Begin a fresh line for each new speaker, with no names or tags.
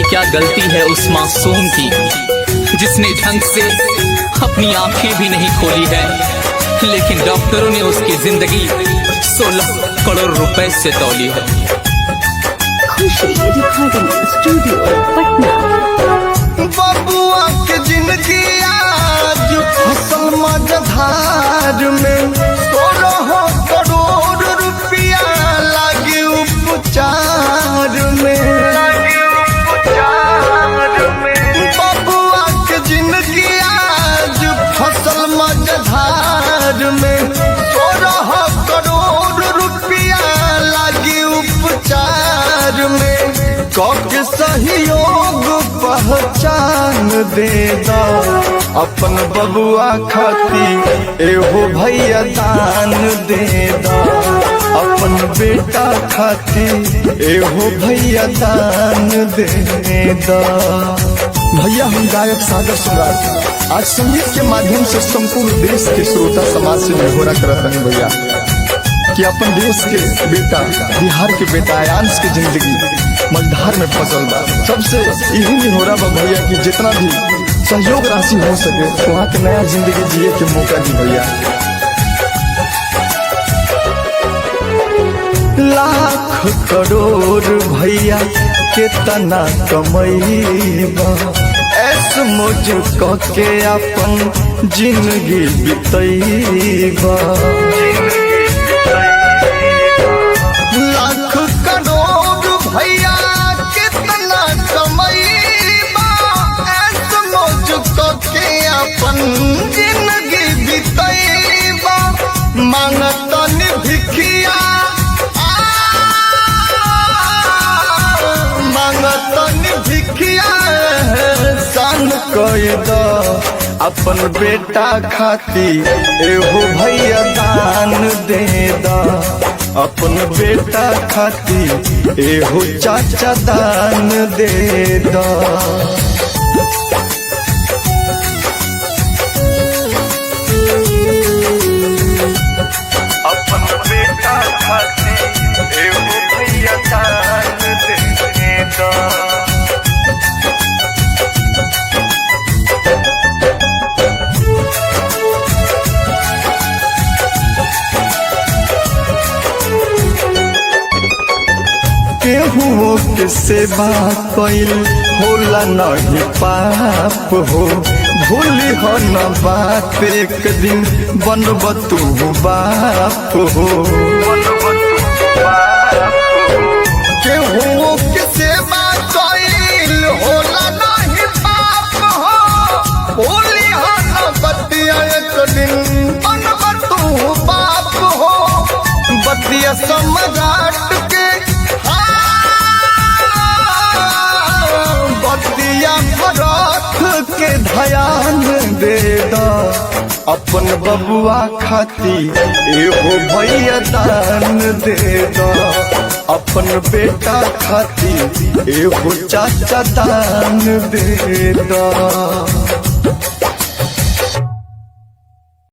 ये क्या गलती है उस मासूम की जिसने ढंग से अपनी आंखें भी नहीं खोली है, लेकिन डॉक्टरों ने उसकी जिंदगी 16 करोड़ रुपए से तौली है।
खुशी रिकॉर्डिंग स्टूडियो पटना।
बबुआ के जिंदगी आज फसल मझधार में 16 करोड़ रुपया लागे उपचार में। बबुआ के जिंदगी आज फसल मझधार में 16 करोड़ रुपया लागे उपचार में। कौके सहयोग पहचान दे दा अपन बबुआ खातिर एहो भैया दान दे दा अपन बेटा खातिर एहो भैया दान दे दा। भैया हम गायक सागर सम्राट आज संगीत के माध्यम से संपूर्ण देश के श्रोता समाज से निहोरा करत रहे भैया कि अपन देश के बेटा बिहार के बेटा आयांश की जिंदगी मझधार में फसल बा। सबसे यही निहोरा बा भैया कि जितना भी सहयोग राशि हो सके वहाँ के नया जिंदगी जिए के मौका दी भैया। लाख करोड़ भैया कितना कमैबा ऐसे मुझ के अपन जिंदगी बितैबा। लाख करोड़ भैया कितना कमैबा ऐसे मुझ के अपन जिंदगी बितैबा। मांगतन भिखिया मांगतन भिखिया सान कैदा अपन बेटा खातिर एहो भैया दान दे दा अपन बेटा खातिर एहो चाचा दान दे दा। अपन बेटा खातिर एहो भैया दान दे दा। केहू के सेवा कैल होला नहीं पाप हो। भूली हो न बात एक दिन बनब तू बाप हो। केहू के सेवा कैल होला नहीं पाप हो। भूली हो न बतिया एक दिन बनब तू बाप हो। बतिया सम्राट के बतिया भरत के ध्यान दे दा अपन बबुआ खातिर एहो भैया दान दे दा अपन बेटा खातिर एहो चाचा दान दे दा।